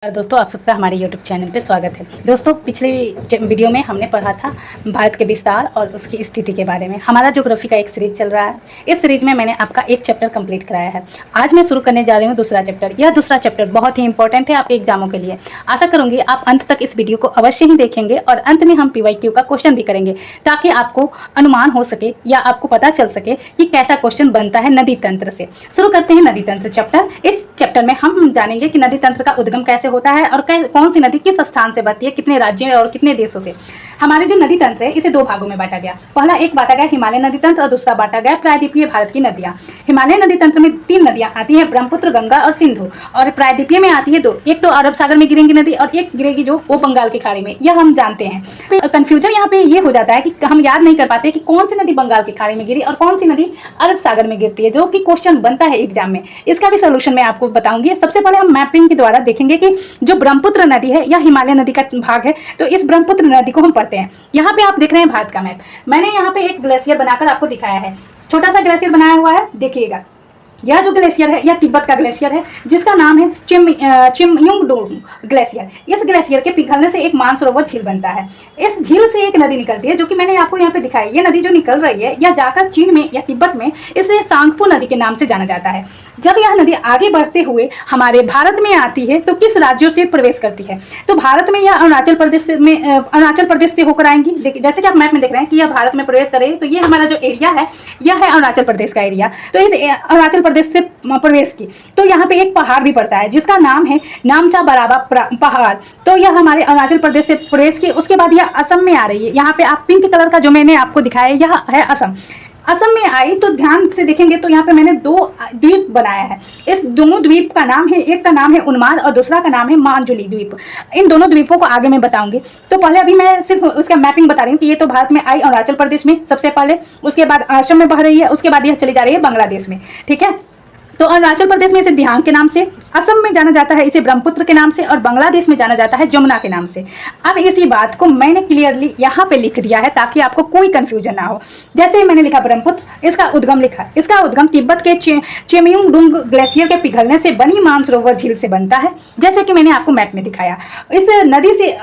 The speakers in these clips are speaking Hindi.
और दोस्तों आप सबका हमारे YouTube चैनल पे स्वागत है। दोस्तों पिछले वीडियो में हमने पढ़ा था भारत के विस्तार और उसकी स्थिति के बारे में। हमारा ज्योग्राफी का एक सीरीज चल रहा है। इस सीरीज में मैंने आपका एक चैप्टर कंप्लीट कराया है। आज मैं शुरू करने जा रही हूँ दूसरा चैप्टर। यह दूसरा चैप्टर बहुत ही इंपॉर्टेंट है आपके एग्जामों के लिए। आशा करूँगी आप अंत तक इस वीडियो को अवश्य ही देखेंगे और अंत में हम PYQ का क्वेश्चन भी करेंगे, ताकि आपको अनुमान हो सके या आपको पता चल सके कि कैसा क्वेश्चन बनता है नदी तंत्र से। शुरू करते हैं नदी तंत्र चैप्टर। इस चैप्टर में हम जानेंगे कि नदी तंत्र का उद्गम कैसे होता है और कौन सी नदी किस स्थान से बहती है, कितने राज्यों और कितने देशों से। हमारे जो नदी तंत्र है इसे दो भागों में बांटा गया। पहला एक बांटा गया हिमालय नदी तंत्र और दूसरा बांटा गया प्रायद्वीपीय भारत की नदियां। हिमालय नदी तंत्र में 3 नदियां आती हैं, ब्रह्मपुत्र, गंगा और सिंधु। और प्रायद्वीपीय में आती है 2, एक तो अरब सागर में गिरेंगी नदी और एक गिरेगी जो वो बंगाल की खाड़ी में। यह हम जानते हैं। कंफ्यूजन यहाँ पे ये हो जाता है कि हम याद नहीं कर पाते कि कौन सी नदी बंगाल की खाड़ी में गिरी और कौन सी नदी अरब सागर में गिरती है, जो कि क्वेश्चन बनता है एग्जाम में। इसका भी सोल्यूशन मैं आपको बताऊंगी। सबसे पहले हम मैपिंग के द्वारा देखेंगे कि जो ब्रह्मपुत्र नदी है या हिमालय नदी का भाग है, तो इस ब्रह्मपुत्र नदी को हम पढ़ते हैं। यहाँ पे आप देख रहे हैं भारत का मैप। मैंने यहाँ पे एक ग्लेशियर बनाकर आपको दिखाया है, छोटा सा ग्लेशियर बनाया हुआ है, देखिएगा। यह जो ग्लेशियर है यह तिब्बत का ग्लेशियर है, जिसका नाम है चिमयुंगडोंग ग्लेशियर। इस ग्लेशियर के पिघलने से एक मानसरोवर झील बनता है। इस झील से एक नदी निकलती है, जो कि मैंने आपको यहाँ पे दिखाई। ये नदी जो निकल रही है यह जाकर चीन में या तिब्बत में इसे सांगपो नदी के नाम से जाना जाता है। जब यह नदी आगे बढ़ते हुए हमारे भारत में आती है तो किस राज्यों से प्रवेश करती है? तो भारत में यह अरुणाचल प्रदेश से होकर आएंगी। जैसे कि आप मैप में देख रहे हैं कि यह भारत में प्रवेश करेगी, तो ये हमारा जो एरिया है यह है अरुणाचल प्रदेश का एरिया। तो इस अरुणाचल प्रदेश से प्रवेश की तो यहाँ पे एक पहाड़ भी पड़ता है, जिसका नाम है नामचा बराबा पहाड़। तो यह हमारे अरुणाचल प्रदेश से प्रवेश की। उसके बाद यह असम में आ रही है। यहाँ पे आप पिंक कलर का जो मैंने आपको दिखाया यह है असम। असम में आई तो ध्यान से देखेंगे तो यहाँ पे मैंने 2 द्वीप बनाया है। इस दोनों द्वीप का नाम है, एक का नाम है उन्माद और दूसरा का नाम है मांजुली द्वीप। इन दोनों द्वीपों को आगे मैं बताऊंगी। तो पहले अभी मैं सिर्फ उसका मैपिंग बता रही हूँ कि ये तो भारत में आई अरुणाचल प्रदेश में सबसे पहले, उसके बाद असम में बह रही है, उसके बाद यह चली जा रही है बांग्लादेश में। ठीक है, तो अरुणाचल प्रदेश में इसे दिहांग के नाम से, असम में जाना जाता है इसे ब्रह्मपुत्र के नाम से और बांग्लादेश में जाना जाता है जमुना के नाम से। अब इसी बात को मैंने क्लियरली यहाँ पे लिख दिया है ताकि आपको कोई कंफ्यूजन ना हो। जैसे ही मैंने लिखा ब्रह्मपुत्र, इसका उद्गम लिखा। इसका उद्गम तिब्बत के चिमयुंगडोंग ग्लेशियर के पिघलने से बनी मानसरोवर झील से बनता है, जैसे कि मैंने आपको मैप में दिखाया। इस नदी से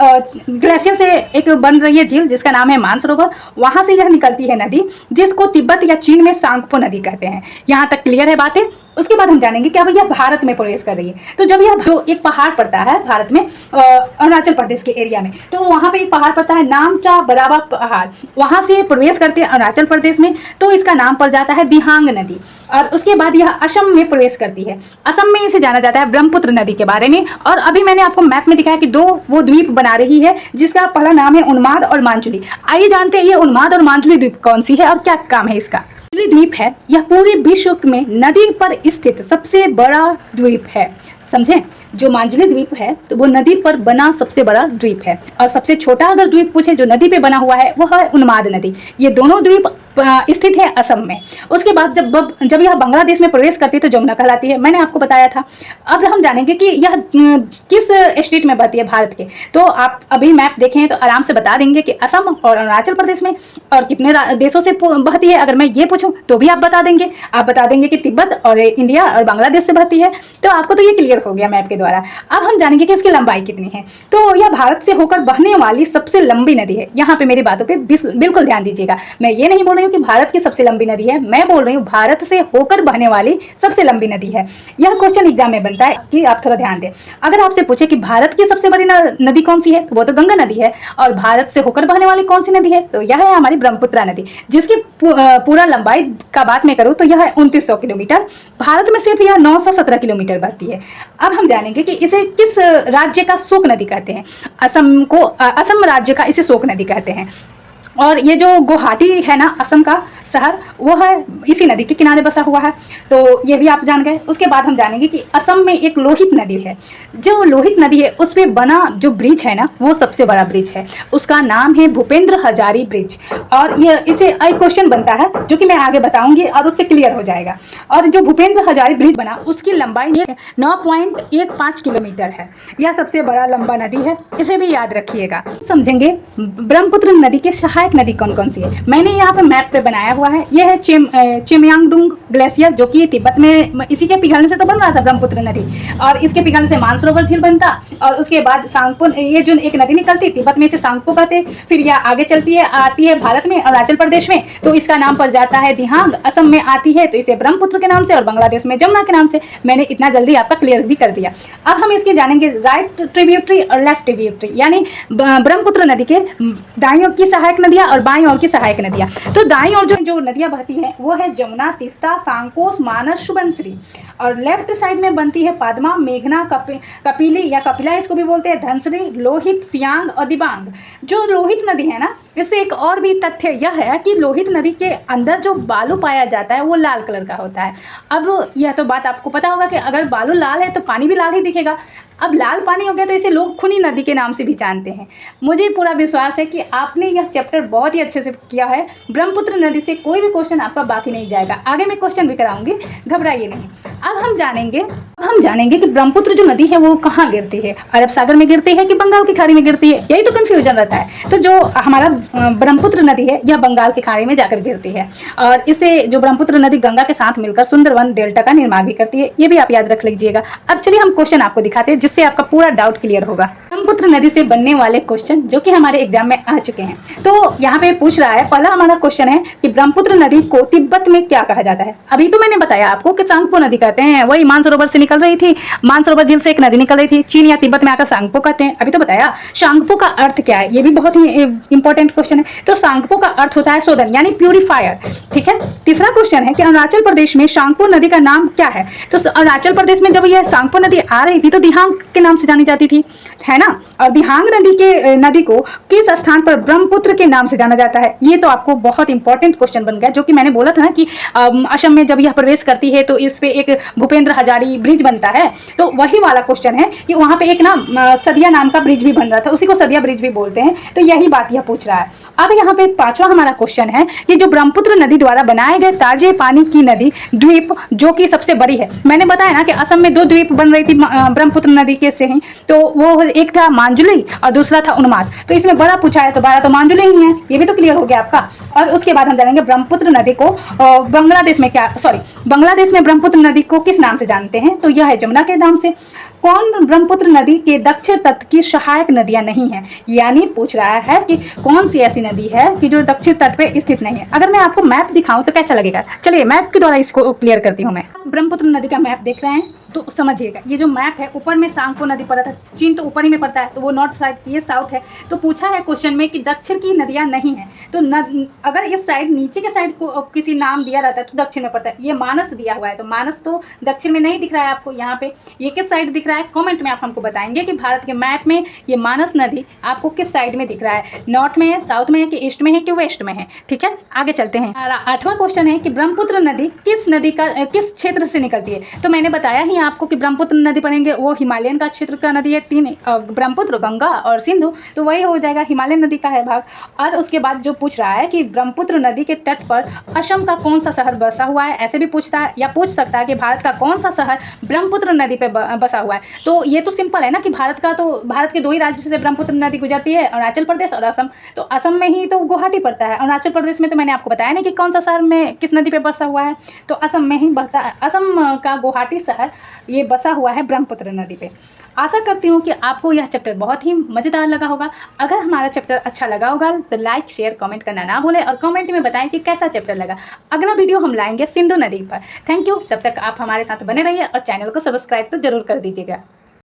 ग्लेशियर से एक बन रही है झील जिसका नाम है मानसरोवर। वहां से यह निकलती है नदी, जिसको तिब्बत या चीन में सांगपो नदी कहते हैं। यहाँ तक क्लियर है बातें? उसके बाद हम जानेंगे कि अब यह भारत में प्रवेश कर रही है। तो जब यह जो एक पहाड़ पड़ता है भारत में अरुणाचल प्रदेश के एरिया में, तो वहाँ पे एक पहाड़ पड़ता है नामचा बराबा पहाड़। वहाँ से प्रवेश करते हैं अरुणाचल प्रदेश में, तो इसका नाम पड़ जाता है दिहांग नदी। और उसके बाद यह असम में प्रवेश करती है। असम में इसे जाना जाता है ब्रह्मपुत्र नदी के बारे में। और अभी मैंने आपको मैप में दिखाया कि 2 वो द्वीप बना रही है, जिसका पहला नाम है उन्माद और मांजुली। आइए जानते हैं ये उन्माद और मांजुली द्वीप कौन सी है और क्या काम है इसका। द्वीप है यह पूरे विश्व में नदी पर स्थित सबसे बड़ा द्वीप है। समझे? जो मांजुली द्वीप है तो वो नदी पर बना सबसे बड़ा द्वीप है। और सबसे छोटा अगर द्वीप पूछे जो नदी पे बना हुआ है वो है उन्माद नदी। ये दोनों द्वीप स्थित है असम में। उसके बाद जब यह बांग्लादेश में प्रवेश करती है तो जमुना कहलाती है, मैंने आपको बताया था। अब हम जानेंगे कि यह किस स्टेट में बहती है भारत के। तो आप अभी मैप देखें तो आराम से बता देंगे कि असम और अरुणाचल प्रदेश में। और कितने देशों से बहती है अगर मैं ये पूछूं तो भी आप बता देंगे। आप बता देंगे कि तिब्बत और इंडिया और बांग्लादेश से बहती है। तो आपको तो ये क्लियर हो गया मैप के द्वारा। अब हम जानेंगे कि इसकी लंबाई कितनी है। तो यह भारत से होकर बहने वाली सबसे लंबी नदी है। यहाँ पे मेरी बातों पे बिल्कुल ध्यान दीजिएगा। मैं ये नहीं बोल रही हूँ कि भारत की सबसे लंबी नदी है, मैं बोल रही हूँ भारत से होकर बहने वाली सबसे लंबी नदी है। यह क्वेश्चन एग्जाम में बनता है कि आप थोड़ा ध्यान दें। अगर आपसे पूछे कि भारत की सबसे बड़ी नदी कौन सी है, तो वो तो गंगा नदी है। और भारत से होकर बहने वाली कौन सी नदी है, तो यह है हमारी ब्रह्मपुत्र नदी, जिसकी पूरा लंबाई का बात मैं करूँ तो यह है 2900 किलोमीटर। भारत में सिर्फ यह 917 किलोमीटर बहती है। अब हम जानेंगे कि इसे किस राज्य का शोक नदी कहते हैं। असम राज्य का इसे शोक नदी कहते हैं। और ये जो गुवाहाटी है ना असम का शहर, वो है इसी नदी के किनारे बसा हुआ है। तो ये भी आप जान गए। उसके बाद हम जानेंगे कि असम में एक लोहित नदी है। जो लोहित नदी है उस पर बना जो ब्रिज है ना वो सबसे बड़ा ब्रिज है। उसका नाम है भूपेंद्र हजारी ब्रिज। और ये इसे एक क्वेश्चन बनता है जो कि मैं आगे बताऊंगी और उससे क्लियर हो जाएगा। और जो भूपेंद्र हजारी ब्रिज बना उसकी लंबाई 9.15 किलोमीटर है। यह सबसे बड़ा लंबा नदी है, इसे भी याद रखिएगा। समझेंगे ब्रह्मपुत्र नदी के सहायक सहायक नदी कौन कौन सी है मैंने यहाँ पे मैप पे बनाया हुआ है। ये है चिमयांगडुंग ग्लेशियर, जो कि तिब्बत में, इसी के पिघलने से तो बन रहा था ब्रह्मपुत्र नदी, और इसके पिघलने से मानसरोवर झील बनता, और उसके बाद सांगपो, ये जो एक नदी निकलती तिब्बत में से सांगपो कहते, फिर यह आगे चलती है, आती है भारत में अरुणाचल प्रदेश में, तो इसका नाम पड़ जाता है दिहांग। असम में आती है तो इसे ब्रह्मपुत्र के नाम से, और बांग्लादेश में जमुना के नाम से। मैंने इतना जल्दी आपका क्लियर भी कर दिया। अब हम इसके जानेंगे राइट ट्रिब्यूटरी और लेफ्ट ट्रिब्यूटरी, यानी ब्रह्मपुत्र नदी के दाईं ओर की सहायक नदियां और बाईं ओर की सहायक नदियां। तो दाईं ओर जो नदियां बहती हैं वो है जमुना, तीस्ता, सांकोस, मानस, सुबनश्री, और लेफ्ट साइड में बनती है पद्मा, मेघना, कपिली या कपिला इसको भी बोलते हैं, धनश्री, लोहित, सियांग और दिबांग। जो लोहित नदी है ना, इससे एक और भी तथ्य यह है कि लोहित नदी के अंदर जो बालू पाया जाता है वो लाल कलर का होता है। अब यह तो बात आपको पता होगा कि अगर बालू लाल है तो पानी भी लाल ही दिखेगा। अब लाल पानी हो गया तो इसे लोग खूनी नदी के नाम से भी जानते हैं। मुझे पूरा विश्वास है कि आपने यह चैप्टर बहुत ही अच्छे से किया है। ब्रह्मपुत्र नदी से कोई भी क्वेश्चन आपका बाकी नहीं जाएगा। आगे मैं क्वेश्चन भी कराऊंगी, घबराइए नहीं। अब हम जानेंगे कि ब्रह्मपुत्र जो नदी है वो कहाँ गिरती है, अरब सागर में गिरती है कि बंगाल की खाड़ी में गिरती है, यही तो कन्फ्यूजन रहता है। तो जो हमारा ब्रह्मपुत्र नदी है यह बंगाल की खाड़ी में जाकर गिरती है, और इससे जो ब्रह्मपुत्र नदी गंगा के साथ मिलकर सुंदरवन डेल्टा का निर्माण भी करती है। ये भी आप याद रख लीजिएगा। अब चलिए हम क्वेश्चन आपको दिखाते हैं जिससे आपका पूरा डाउट क्लियर होगा। ब्रह्मपुत्र नदी से बनने वाले क्वेश्चन जो कि हमारे एग्जाम में आ चुके हैं। तो यहाँ पे पूछ रहा है, पहला हमारा क्वेश्चन है कि ब्रह्मपुत्र नदी को तिब्बत में क्या कहा जाता है। अभी तो मैंने बताया आपको कि सांगपो नदी कहते हैं, वही मानसरोवर से निकल रही थी, मानसरोवर झील से एक नदी निकल रही थी, चीन या तिब्बत में आकर सांगपो कहते हैं। अभी तो बताया। सांगपो का अर्थ क्या है, ये भी बहुत ही इंपॉर्टेंट क्वेश्चन है। तो सांगपो का अर्थ होता है शोधन यानी प्यूरिफायर। ठीक है। तीसरा क्वेश्चन है कि अरुणाचल प्रदेश में सांगपो नदी का नाम क्या है। तो अरुणाचल प्रदेश में जब यह सांगपो नदी आ रही थी तो दिहांग के नाम से जानी जाती थी, है ना। और दिहांग नदी को किस स्थान पर ब्रह्मपुत्र के नाम से जाना जाता है। ये तो आपको बहुत इंपॉर्टेंट क्वेश्चन बन गया, जो कि मैंने बोला था ना कि असम में जब यह प्रवेश करती है तो इस पे एक भूपेंद्र हजारी ब्रिज बनता है। तो वही वाला क्वेश्चन है कि वहां पे एक ना सदिया नाम का ब्रिज भी बन रहा था, उसी को सदिया ब्रिज भी बोलते हैं। तो यही बात यह पूछ रहा है। अब यहाँ पे पांचवा हमारा क्वेश्चन है कि जो ब्रह्मपुत्र नदी द्वारा बनाए गए ताजे पानी की नदी द्वीप जो कि सबसे बड़ी है। मैंने बताया ना कि असम में 2 द्वीप बन रही थी ब्रह्मपुत्र नदी के से ही, तो वो एक था मांजुली और दूसरा था उन्माद। तो इसमें बड़ा पूछा है तो बड़ा तो मांजुली ही है, ये भी तो क्लियर हो गया आपका। और उसके बाद हम जानेंगे ब्रह्मपुत्र नदी को बांग्लादेश में ब्रह्मपुत्र नदी को किस नाम से जानते हैं। तो यह है जमुना के नाम से। कौन ब्रह्मपुत्र नदी के दक्षिण तट की सहायक नदियां नहीं है, यानी पूछ रहा है कि कौन सी ऐसी नदी है कि जो दक्षिण तट पे स्थित नहीं है। अगर मैं आपको मैप दिखाऊं तो कैसा लगेगा, चलिए मैप के द्वारा इसको क्लियर करती हूँ। मैं ब्रह्मपुत्र नदी का मैप देख रहे हैं तो समझिएगा। ये जो मैप है, ऊपर में सांगपो नदी पड़ा था, चीन तो ऊपर ही में पड़ता है, तो वो नॉर्थ साइड, ये साउथ है। तो पूछा है क्वेश्चन में कि दक्षिण की नदियां नहीं है, तो अगर इस साइड नीचे के साइड को किसी नाम दिया रहता है तो दक्षिण में पड़ता है। ये मानस दिया हुआ है, तो मानस तो दक्षिण में नहीं दिख रहा है आपको यहाँ पे। ये किस साइड दिख रहा है, कॉमेंट में आप हमको बताएंगे कि भारत के मैप में ये मानस नदी आपको किस साइड में दिख रहा है, नॉर्थ में है, साउथ में है कि ईस्ट में है कि वेस्ट में है। ठीक है, आगे चलते हैं। 8वां क्वेश्चन है कि ब्रह्मपुत्र नदी किस क्षेत्र से निकलती है। तो मैंने बताया ही आपको कि ब्रह्मपुत्र नदी पढ़ेंगे वो हिमालयन का क्षेत्र का नदी है। 3 ब्रह्मपुत्र, गंगा और सिंधु, तो वही हो जाएगा, हिमालयन नदी का है भाग। और उसके बाद जो पूछ रहा है कि ब्रह्मपुत्र नदी के तट पर असम का कौन सा शहर बसा हुआ है, ऐसे भी पूछता है, या पूछ सकता है कि भारत का कौन सा शहर ब्रह्मपुत्र नदी पे बसा हुआ है। तो ये तो सिंपल है ना कि भारत के 2 ही राज्यों से ब्रह्मपुत्र नदी गुजरती है, अरुणाचल प्रदेश और असम। तो असम में ही तो गुवाहाटी पड़ता है। अरुणाचल प्रदेश में तो मैंने आपको बताया नहीं कि कौन सा शहर में किस नदी पे बसा हुआ है, तो असम में ही बढ़ता है। असम का गुवाहाटी शहर ये बसा हुआ है ब्रह्मपुत्र नदी पे। आशा करती हूँ कि आपको यह चैप्टर बहुत ही मज़ेदार लगा होगा। अगर हमारा चैप्टर अच्छा लगा होगा तो लाइक, शेयर, कमेंट करना ना भूलें, और कमेंट में बताएं कि कैसा चैप्टर लगा। अगला वीडियो हम लाएंगे सिंधु नदी पर। Thank you. तब तक आप हमारे साथ बने रहिए और चैनल को सब्सक्राइब तो जरूर कर दीजिएगा।